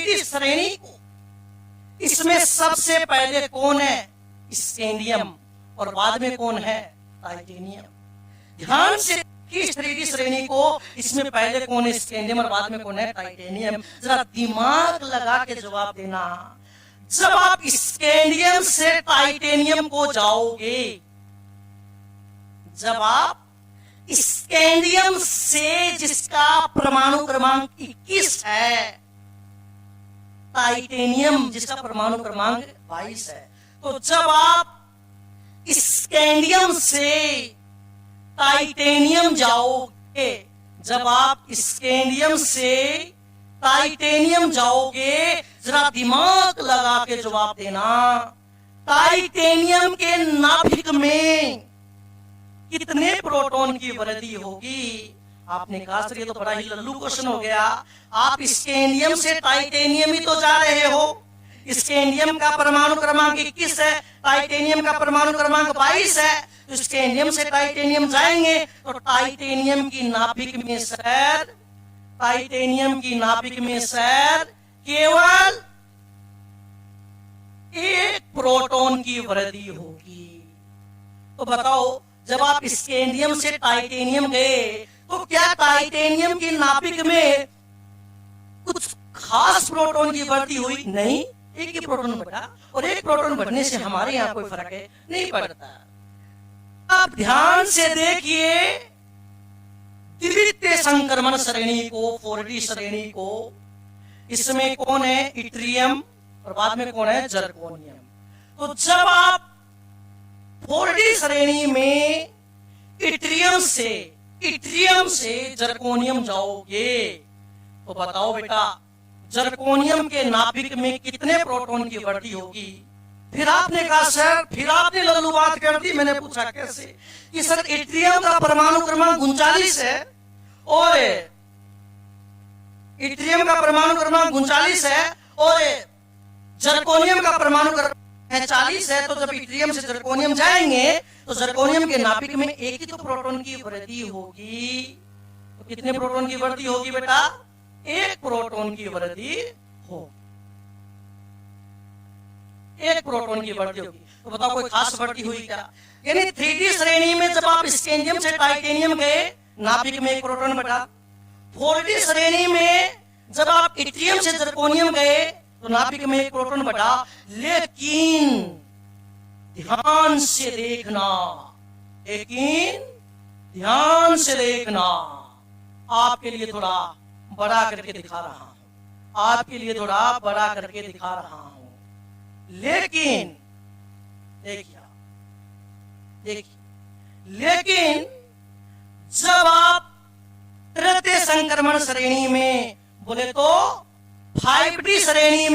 3D श्रेणी को, इसमें सबसे पहले कौन है? स्कैंडियम, और बाद में कौन है? टाइटेनियम। ध्यान से इस 3D श्रेणी को, इसमें पहले कौन है? स्कैंडियम, और बाद में कौन है? टाइटेनियम। जरा दिमाग लगा के जवाब देना। जब आप स्कैंडियम से टाइटेनियम को जाओगे, जब आप स्कैंडियम से जिसका परमाणु क्रमांक 21 है, टाइटेनियम जिसका परमाणु क्रमांक 22 है, तो जब आप स्कैंडियम से टाइटेनियम जाओगे, जब आप स्कैंडियम से टाइटेनियम जाओगे, जरा दिमाग लगा के जवाब देना। टाइटेनियम के नाभिक में कितने प्रोटॉन की वृद्धि होगी? आपने कहा सर ये तो बड़ा ही लल्लू क्वेश्चन हो गया। आप स्कैंडियम से टाइटेनियम ही तो जा रहे हो। स्कैंडियम का परमाणु क्रमांक 21 है, टाइटेनियम का परमाणु क्रमांक 22 है। तो स्कैंडियम से टाइटेनियम जाएंगे तो टाइटेनियम की नाभिक में सर, टाइटेनियम की नाभिक में सर केवल 1 प्रोटॉन की वृद्धि होगी। तो बताओ, जब आप स्कैंडियम से टाइटेनियम गए तो क्या टाइटेनियम की नाभिक में कुछ खास प्रोटॉन की वृद्धि हुई? नहीं, एक ही प्रोटॉन बढ़ा, और एक प्रोटॉन बढ़ने से हमारे यहाँ कोई फर्क है नहीं पड़ता। आप ध्यान से देखिए द्वितीय संक्रमण श्रेणी को, 4D श्रेणी को, इसमें कौन है? इट्रियम, और बाद में कौन है? जर्कोनियम। तो जब आप 4D श्रेणी में इट्रियम से जर्कोनियम जाओगे, तो बताओ बेटा, जर्कोनियम के नाभिक में कितने प्रोटॉन की वृद्धि होगी? फिर आपने कहा सर, फिर आपने लल्लू बात कर दी। मैंने पूछा कैसे? कि सर इट्रियम का परमाणु क्रमांक 39 है, और इट्रियम का परमाणु क्रमांक 39 है, और जर्कोनियम का परमाणु क्रमांक 40 है। तो जब इट्रियम से जर्कोनियम जाएंगे तो जर्कोनियम के नाभिक में एक ही तो प्रोटॉन की वृद्धि होगी। तो कितने प्रोटॉन की वृद्धि होगी बेटा? 1 प्रोटॉन की वृद्धि होगी, 1 प्रोटॉन की वृद्धि होगी। तो बताओ कोई खास वृद्धि हुई क्या? यानी 3D श्रेणी में जब आप स्कैंडियम से टाइटेनियम गए, नाभिक में 1 प्रोटॉन बढ़ा। 4D श्रेणी में जब आप इट्रियम से जर्कोनियम गए तो नाभिक में 1 प्रोटॉन बढ़ा। लेकिन ध्यान से देखना, आपके लिए थोड़ा बड़ा करके दिखा रहा हूं, आपके लिए थोड़ा बड़ा करके दिखा रहा हूं। लेकिन लेकिन जब आप तृतीय संक्रमण श्रेणी में, बोले तो 5D श्रेणी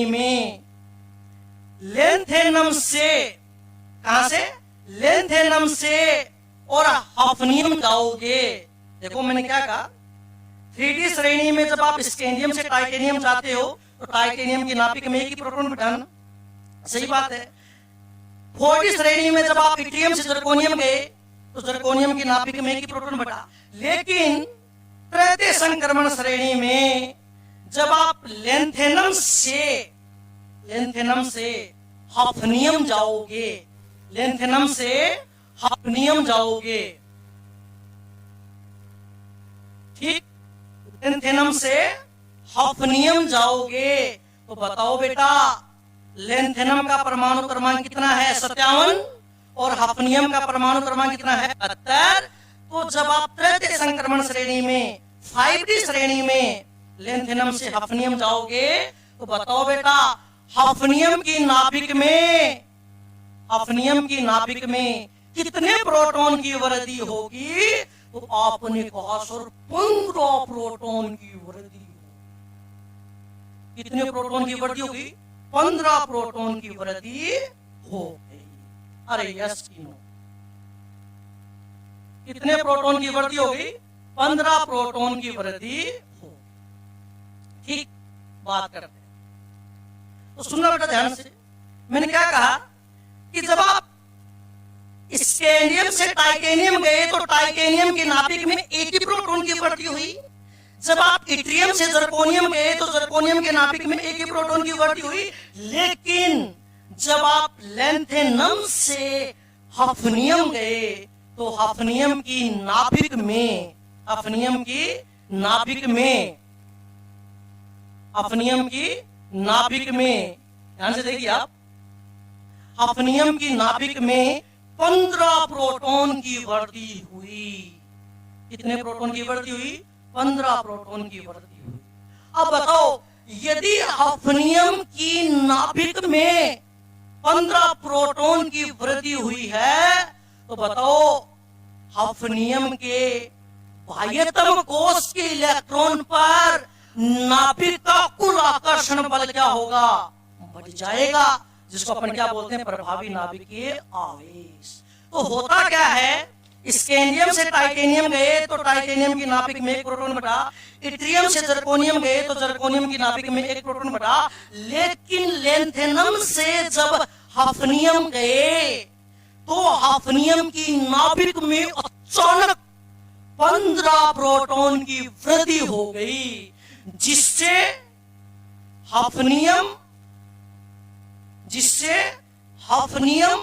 में लेंथेनम से, कहां से? लेंथेनम से और हफनियम जाओगे। देखो मैंने क्या कहा, 3D श्रेणी में जब आप स्कैंडियम से टाइटेनियम जाते हो तो टाइटेनियम की नाभिक में 1 ही प्रोटॉन बिठाना, सही बात है। 4D श्रेणी में जब आप इट्रियम से जर्कोनियम गए तो जर्कोनियम की नाभिक में 1 ही प्रोटॉन बढ़ा। लेकिन तृतीय संक्रमण श्रेणी में जब आप लेंथेनम से हफनियम जाओगे, लेंथेनम से हफनियम जाओगे, ठीक, लेंथेनम से हफनियम जाओगे, तो बताओ बेटा लेंथेनम का परमाणु क्रमांक कितना है? 57, और हफनियम का परमाणु क्रमांक कितना है? 72। तो जब आप तृतीय संक्रमण श्रेणी में 5D श्रेणी में लेंथेनम से हफनियम जाओगे तो बताओ बेटा हफनियम की नाभिक में कितने प्रोटॉन की वृद्धि होगी? तो आपने कहा सर 15 प्रोटॉन की वृद्धि। कितने प्रोटॉन की वृद्धि होगी? 15 प्रोटॉन की वृद्धि हो गई। अरे यस की नो? कितने प्रोटॉन की वृद्धि होगी? 15 प्रोटॉन की वृद्धि हो। ठीक, बात करते हैं तो सुनना बेटा ध्यान से। मैंने क्या कहा कि जब आप स्कैंडियम से टाइटेनियम गए तो टाइटेनियम के नाभिक में 1 ही प्रोटॉन की वृद्धि हुई। जब आप इट्रियम से जर्कोनियम गए तो जर्कोनियम के नाभिक में एक ही प्रोटॉन की वृद्धि हुई, लेकिन जब आप लेंथेनम से हफनियम गए तो हफनियम की नाभिक में हफनियम की नाभिक में ध्यान से देखिए आप, हफनियम की नाभिक में 15 प्रोटॉन की वृद्धि हुई। कितने प्रोटॉन की वृद्धि हुई? 15 प्रोटॉन की वृद्धि हुई। अब बताओ, यदि हफनियम की नाभिक में 15 प्रोटॉन की वृद्धि हुई है तो बताओ हफनियम के बाह्यतम कोश के इलेक्ट्रॉन पर नाभिक का कुल आकर्षण बल क्या होगा? बढ़ जाएगा, जिसको अपन क्या बोलते हैं? प्रभावी नाभिकीय आवेश। तो होता क्या है, स्कैंडियम से टाइटेनियम गए तो टाइटेनियम की नाभिक में 1 प्रोटॉन बढ़ा, इट्रियम से जर्कोनियम गए तो जर्कोनियम की नाभिक में 1 प्रोटॉन बढ़ा, लेकिन लेंथेनम से जब हफनियम गए तो हफनियम की नाभिक में अचानक 15 प्रोटॉन की वृद्धि हो गई, जिससे हफनियम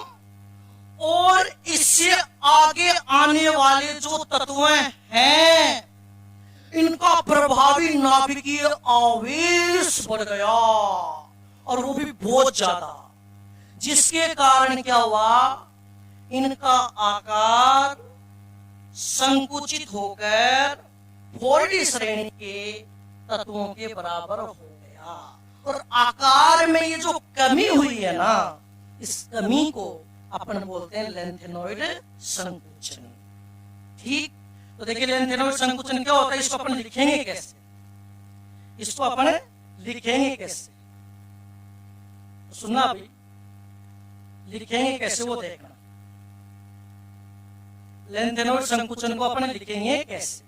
और इससे आगे आने वाले जो तत्व हैं इनका प्रभावी नाभिकीय आवेश बढ़ गया, और वो भी बहुत ज्यादा, जिसके कारण क्या हुआ? इनका आकार संकुचित होकर 4D श्रेणी के तत्वों के बराबर हो गया। और आकार में ये जो कमी हुई है ना, इस कमी को अपन बोलते हैं लेंथेनॉइड संकुचन। ठीक, तो देखिए लेंथेनॉइड संकुचन क्या होता है, इसको अपन लिखेंगे कैसे? सुनना भाई, लिखेंगे कैसे वो देखना। लेंथेनॉइड संकुचन को अपन लिखेंगे कैसे?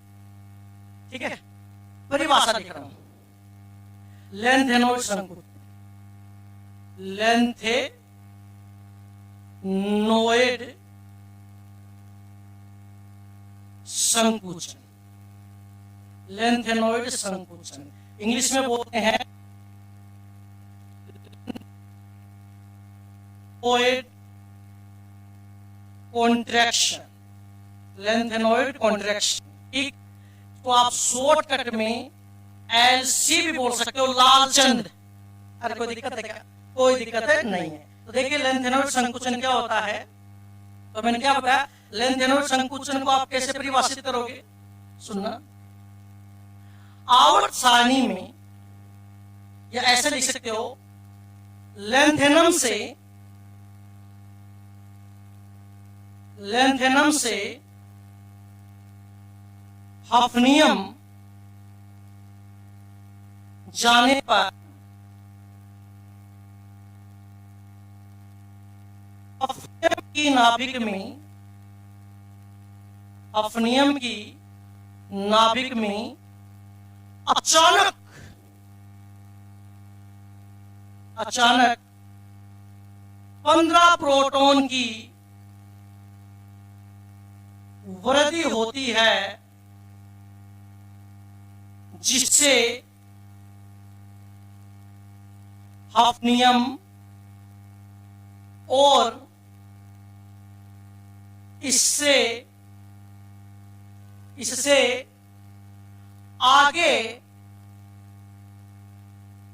ठीक है, परिभाषा लिख रहा हूं। लेंथेनॉइड संकुचन, लेंथेनॉइड संकुचन, लेंथेनॉइड संकुचन इंग्लिश में बोलते हैं कॉन्ट्रैक्शन, लेंथेनॉइड कॉन्ट्रैक्शन। ठीक, तो आप शॉर्टकट में LC भी बोल सकते हो, लालचंद। अरे कोई दिक्कत है क्या? कोई दिक्कत है नहीं है। तो देखिए लेंथेनॉइड संकुचन क्या होता है, तो मैंने क्या बताया, लेंथेनॉइड संकुचन को आप कैसे परिभाषित करोगे? सुनना, आवर्त सारणी में या ऐसे लिख सकते हो, लेंथेनम से हफनियम जाने पर हफनियम की नाभिक में अचानक 15 प्रोटॉन की वृद्धि होती है, जिससे हफनियम और इससे आगे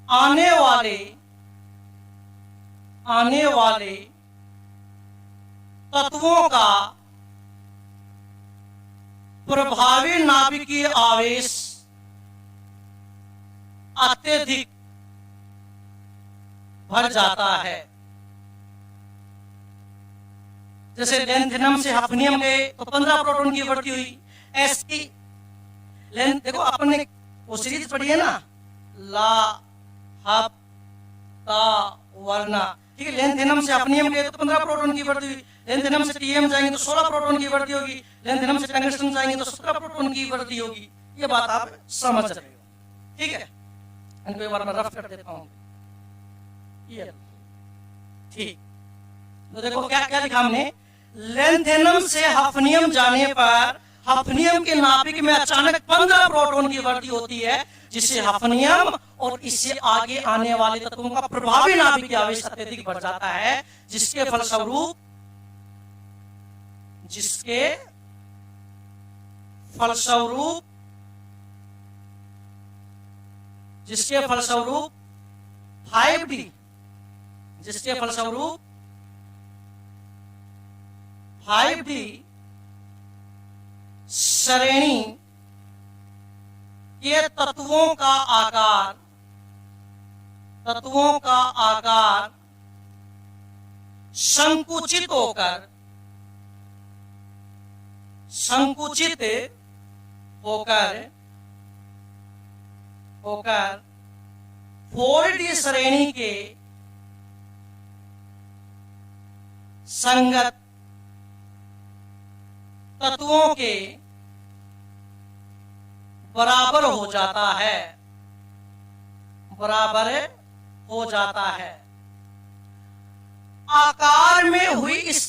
आने वाले तत्वों का प्रभावी नाभिकीय आवेश अत्यधिक बढ़ जाता है। जैसे लेंथेनम से हफनियम गए तो 15 प्रोटॉन की वृद्धि हुई। ऐसी लेंथ देखो, आपने वो सीरीज पढ़ी है ना, ला हप ता वर्ना। ठीक है, लेंथेनम से हफनियम गए तो 15 प्रोटॉन की वृद्धि हुई। लेंथेनम से टीएम जाएंगे तो 16 प्रोटॉन की वृद्धि होगी। लेंथेनम से टंगस्टन जाएंगे तो 17 प्रोटॉन की वृद्धि होगी। ये बात आप समझ रहे हो? ठीक है, इनको एक बार मैं रफ कर देता हूं। ये ठीक, तो देखो क्या क्या लिखा हमने, लेंथेनम से हफनियम जाने पर हफनियम के नाभिक में अचानक 15 प्रोटॉन की वृद्धि होती है, जिससे हफनियम और इससे आगे आने वाले तत्वों का प्रभावी नाभिकीय आवेश अत्यधिक बढ़ जाता है, जिसके फलस्वरूप जिसके फलस्वरूप 5D श्रेणी के तत्वों का आकार संकुचित होकर 4D श्रेणी के संगत तत्वों के बराबर हो जाता है। आकार में हुई इस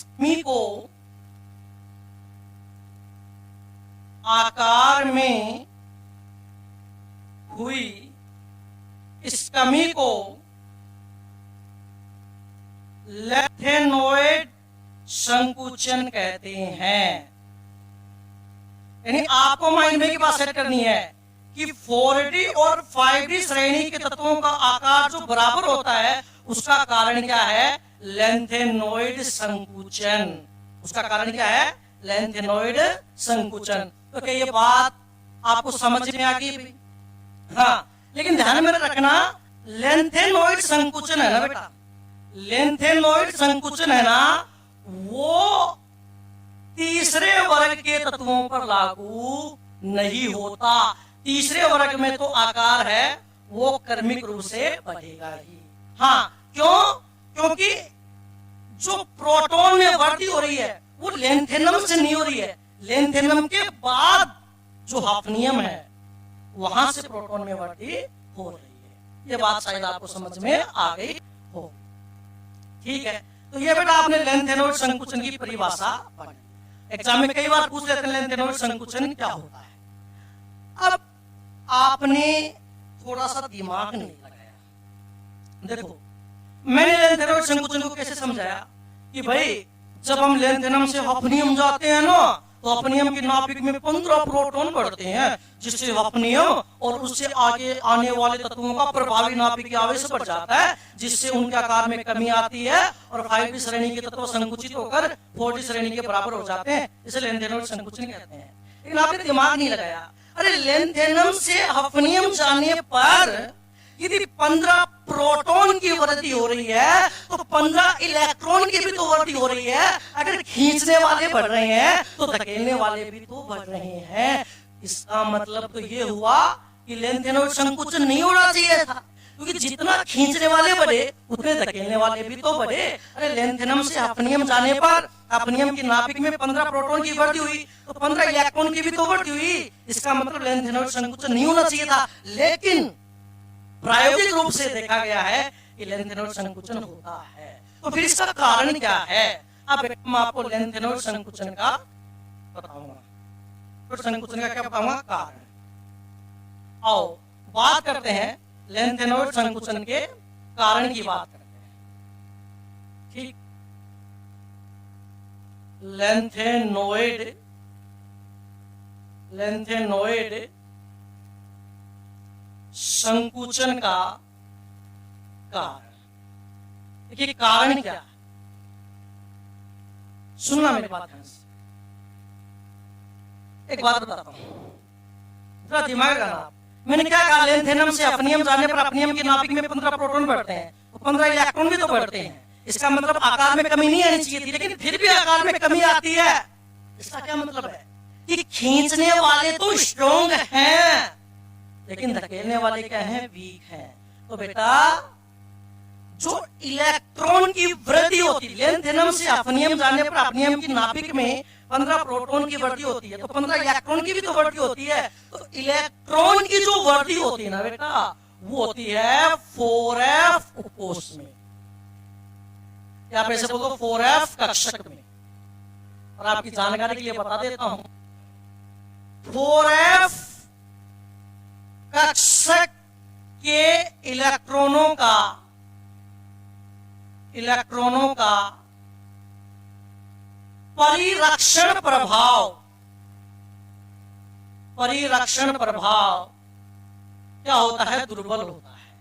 कमी को लैंथेनोइड संकुचन कहते हैं। यानी आपको माइंड में की बात सेट करनी है कि 4D और 5D श्रेणी के तत्वों का आकार जो बराबर होता है, उसका कारण क्या है? लैंथेनोइड संकुचन। उसका कारण क्या है? लैंथेनोइड संकुचन। तो क्या ये बात आपको समझ में आ गई? हाँ, लेकिन ध्यान में रखना, लैंथेनोइड संकुचन है ना बेटा, लैंथेनोइड संकुचन है ना, वो तीसरे वर्ग के तत्वों पर लागू नहीं होता। तीसरे वर्ग में तो आकार है वो क्रमिक रूप से बढ़ेगा ही। हाँ, क्यों? क्योंकि जो प्रोटॉन में वृद्धि हो रही है वो लैंथेनम से नहीं हो रही है, लैंथेनम के बाद जो हफनियम है वहां से प्रोटॉन में वृद्धि हो रही है। ये बात शायद आपको समझ में आ गई हो। ठीक है, तो ये बेटा आपने लैंथेनोइड संकुचन की परिभाषा पढ़ी। एग्जाम में कई बार पूछ लेते हैं लैंथेनोइड संकुचन क्या होता है। अब आपने थोड़ा सा दिमाग नहीं लगाया। देखो, मैंने लैंथेनोइड संकुचन को कैसे समझाया कि भाई जब हम लैंथेनम से हफनियम जाते हैं ना, तो हफनियम के नाभिक में 15 प्रोटॉन बढ़ते हैं, जिससे हफनियम और उससे आगे आने वाले तत्वों का प्रभावी नाभिकीय आवेश बढ़ जाता है, जिससे उनके आकार में कमी आती है और 5D श्रेणी के तत्व संकुचित होकर 4D श्रेणी के बराबर हो जाते हैं। इसे लैंथेनोइड संकुचन कहते हैं। लेकिन आपने दिमाग नहीं लगाया। अरे लैंथेनम से हफनियम जाने पर यदि 15 प्रोटॉन की वृद्धि हो रही है तो 15 इलेक्ट्रॉन की भी तो वृद्धि हो रही है। अगर खींचने वाले बढ़ रहे हैं तो धकेलने वाले भी तो बढ़ रहे हैं। इसका मतलब तो ये हुआ कि लैंथेनोइड संकुचन नहीं होना चाहिए था, क्योंकि जितना खींचने वाले बढ़े उतने धकेलने वाले भी तो बढ़े। अरे लैंथेनम से हफनियम जाने पर हफनियम की नाभिक में 15 प्रोटॉन की वृद्धि हुई तो 15 इलेक्ट्रॉन की भी तो वृद्धि हुई। इसका मतलब लैंथेनोइड संकुचन नहीं होना चाहिए था, लेकिन प्रायोगिक रूप से देखा गया है कि लैंथेनोइड संकुचन होता है। तो फिर इसका कारण क्या है? अब मैं आपको लैंथेनोइड संकुचन का बताऊंगा, तो संकुचन का क्या बताऊंगा? कारण। आओ बात करते हैं लैंथेनोइड संकुचन के कारण की बात करते हैं। ठीक, लैंथेनोइड संकुचन का कारण। देखिए कारण क्या है, सुनना मेरी बात है। एक बात बताता हूं, थोड़ा दिमाग लगाना। मैंने क्या कहा? लैंथेनम से हफनियम जाने पर हफनियम के नाभिक में 15 प्रोटॉन बढ़ते हैं तो 15 इलेक्ट्रॉन भी तो बढ़ते हैं। इसका मतलब आकार में कमी नहीं आनी चाहिए थी, लेकिन फिर भी आकार में कमी आती है। इसका क्या मतलब है कि खींचने वाले तो स्ट्रॉन्ग हैं, लेकिन धकेलने वाले क्या हैं? वीक हैं। तो बेटा जो इलेक्ट्रॉन की वृद्धि होती है, लैंथेनम से हफनियम जाने पर हफनियम की नाभिक में 15 प्रोटॉन की वृद्धि होती है तो 15 इलेक्ट्रॉन की भी तो वृद्धि होती है। तो इलेक्ट्रॉन की जो वृद्धि होती है ना बेटा, वो होती है 4f उपकोष में, या आप ऐसे बोलो 4f कक्षक में। और आपकी जानकारी के लिए बता देता हूं, 4f कक्षक के इलेक्ट्रॉनों का परिरक्षण प्रभाव क्या होता है? दुर्बल होता है।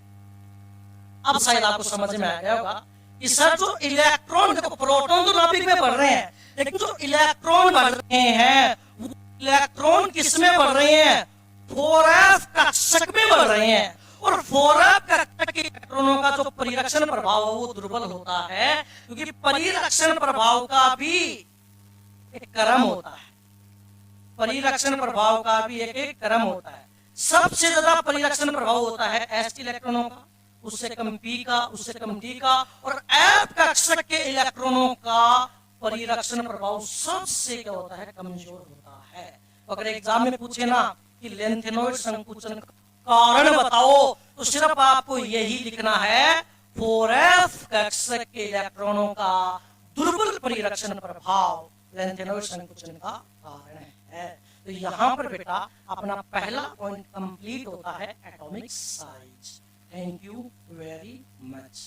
अब शायद आपको समझ में आ गया होगा कि सर जो इलेक्ट्रॉन, देखो प्रोटॉन तो नाभिक में बढ़ रहे हैं, लेकिन जो इलेक्ट्रॉन बढ़ रहे हैं वो इलेक्ट्रॉन किसमें बढ़ रहे हैं? 4f कक्षक में बढ़ रहे हैं। और 4f कक्षक के इलेक्ट्रॉनों का जो परिरक्षण प्रभाव है वो दुर्बल होता है, क्योंकि परिरक्षण प्रभाव का भी एक क्रम होता है। परिरक्षण प्रभाव का भी एक क्रम होता है। सबसे ज्यादा परिरक्षण प्रभाव होता है s इलेक्ट्रॉनों का, उससे कम p का, उससे कम d का, और f कक्षक के इलेक्ट्रॉनों का परिरक्षण प्रभाव सबसे क्या होता है? कमजोर होता है। अगर एग्जाम में पूछे ना कि लेंथेनॉइड संकुचन का कारण बताओ, तो सिर्फ आपको यही लिखना है 4f कक्षक के इलेक्ट्रॉनों का दुर्बल परिरक्षण प्रभाव लेंथेनॉइड संकुचन का कारण है। तो यहां पर बेटा अपना पहला पॉइंट कंप्लीट होता है, atomic size. Thank you very much.